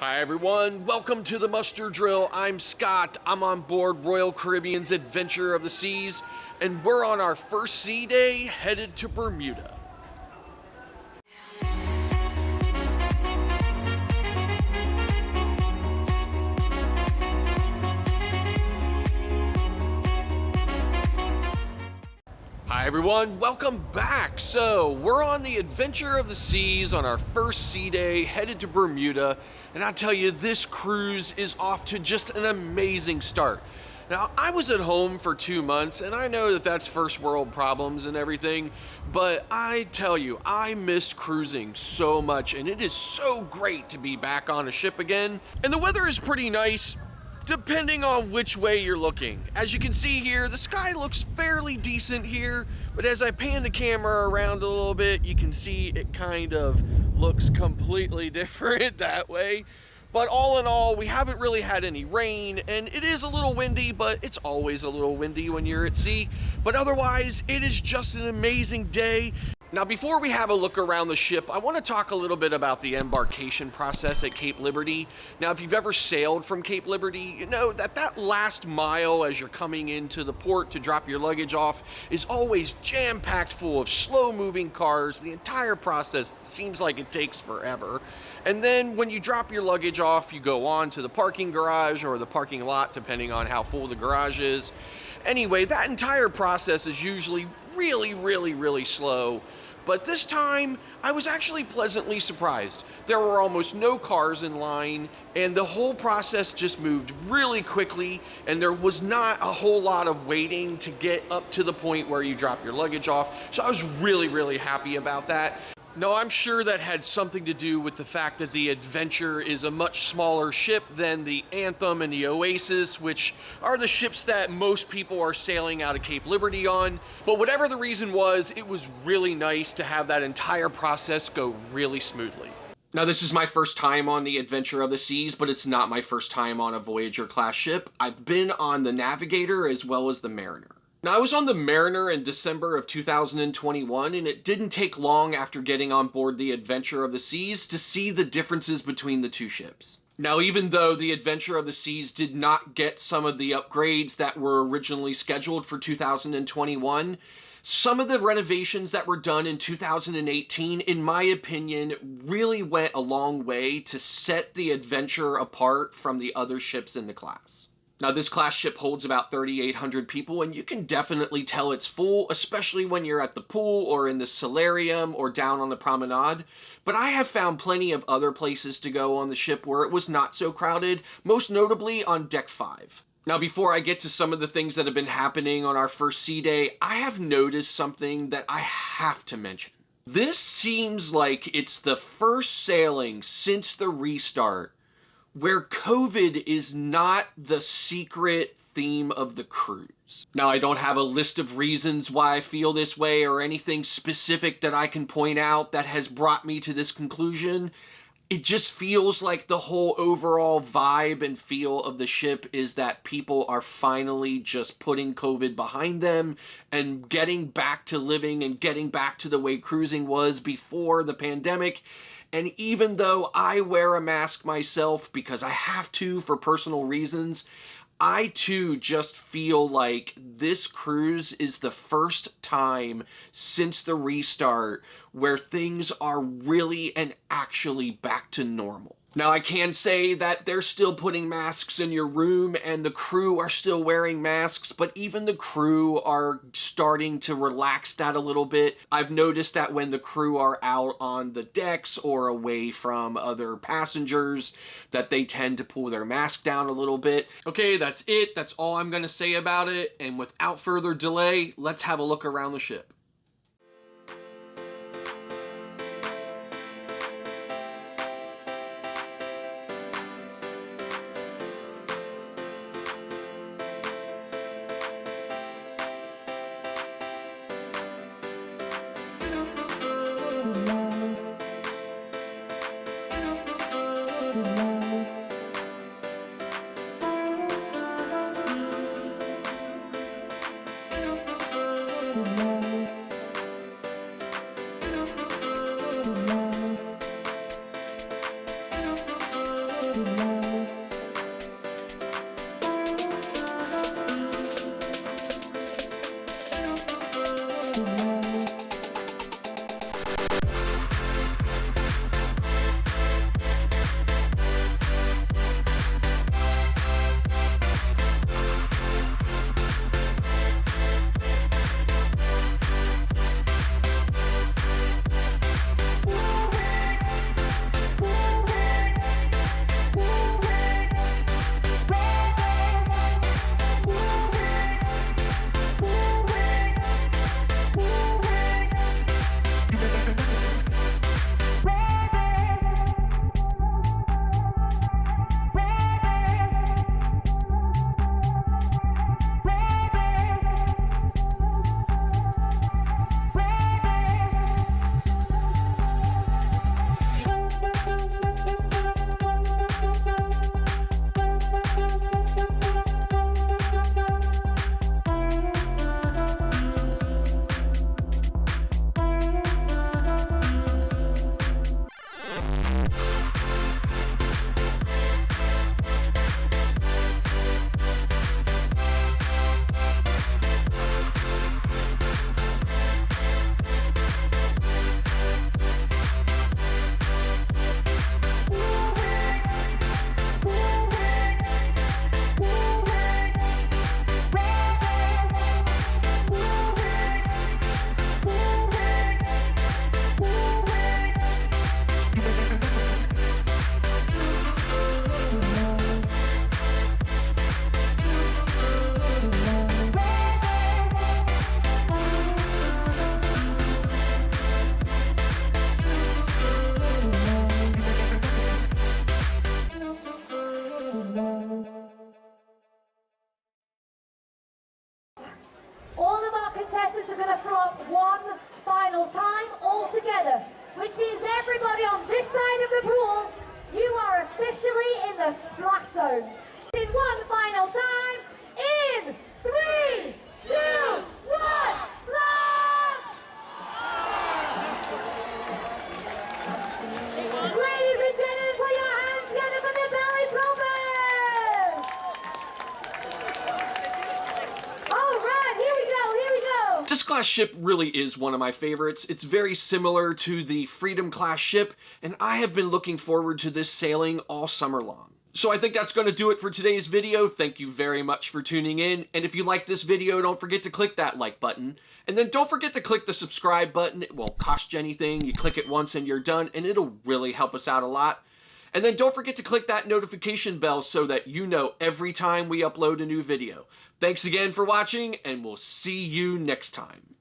Hi everyone, welcome to the muster drill. I'm Scott. I'm on board Royal Caribbean's Adventure of the Seas, and we're on our first sea day headed to Bermuda. Hi everyone, welcome back. So we're on the Adventure of the Seas on our first sea day headed to Bermuda, and I tell you, this cruise is off to just an amazing start. Now, I was at home for 2 months, and I know that that's first world problems and everything, but I tell you, I miss cruising so much, and it is so great to be back on a ship again. And the weather is pretty nice, depending on which way you're looking. As you can see here, the sky looks fairly decent here, but as I pan the camera around a little bit, you can see it kind of looks completely different that way. But all in all, we haven't really had any rain, and it is a little windy, but it's always a little windy when you're at sea. But otherwise, it is just an amazing day. Now, before we have a look around the ship, I want to talk a little bit about the embarkation process at Cape Liberty. Now, if you've ever sailed from Cape Liberty, you know that that last mile as you're coming into the port to drop your luggage off is always jam-packed full of slow-moving cars. The entire process seems like it takes forever. And then when you drop your luggage off, you go on to the parking garage or the parking lot, depending on how full the garage is. Anyway, that entire process is usually really slow. But this time, I was actually pleasantly surprised. There were almost no cars in line, and the whole process just moved really quickly, and there was not a whole lot of waiting to get up to the point where you drop your luggage off. So I was really happy about that. Now, I'm sure that had something to do with the fact that the Adventure is a much smaller ship than the Anthem and the Oasis, which are the ships that most people are sailing out of Cape Liberty on. But whatever the reason was, it was really nice to have that entire process go really smoothly. Now, this is my first time on the Adventure of the Seas, but it's not my first time on a Voyager class ship. I've been on the Navigator as well as the Mariner. Now, I was on the Mariner in December of 2021, and it didn't take long after getting on board the Adventure of the Seas to see the differences between the two ships. Now, even though the Adventure of the Seas did not get some of the upgrades that were originally scheduled for 2021, some of the renovations that were done in 2018, in my opinion, really went a long way to set the Adventure apart from the other ships in the class. Now, this class ship holds about 3,800 people, and you can definitely tell it's full, especially when you're at the pool or in the solarium or down on the promenade. But I have found plenty of other places to go on the ship where it was not so crowded, most notably on Deck 5. Now, before I get to some of the things that have been happening on our first sea day, I have noticed something that I have to mention. This seems like it's the first sailing since the restart where COVID is not the secret theme of the cruise. Now, I don't have a list of reasons why I feel this way or anything specific that I can point out that has brought me to this conclusion. It just feels like the whole overall vibe and feel of the ship is that people are finally just putting COVID behind them and getting back to living and getting back to the way cruising was before the pandemic. And even though I wear a mask myself because I have to for personal reasons, I too just feel like this cruise is the first time since the restart where things are really and actually back to normal. Now, I can say that they're still putting masks in your room and the crew are still wearing masks, but even the crew are starting to relax that a little bit. I've noticed that when the crew are out on the decks or away from other passengers, that they tend to pull their mask down a little bit. Okay, that's it. That's all I'm going to say about it. And without further delay, let's have a look around the ship. All of our contestants are going to flop one final time all together, which means everybody on this side of the pool, you are officially in the splash zone. In one final time, in 3, 2, 1, flop! Ladies and gentlemen, put your hands together for the belly floppers! All right, here we go. This class ship really is one of my favorites. It's very similar to the Freedom class ship, and I have been looking forward to this sailing all summer long. So I think that's going to do it for today's video. Thank you very much for tuning in, and if you like this video, don't forget to click that like button, and then don't forget to click the subscribe button. It won't cost you anything. You click it once and you're done, and it'll really help us out a lot. And then don't forget to click that notification bell so that you know every time we upload a new video. Thanks again for watching, and we'll see you next time.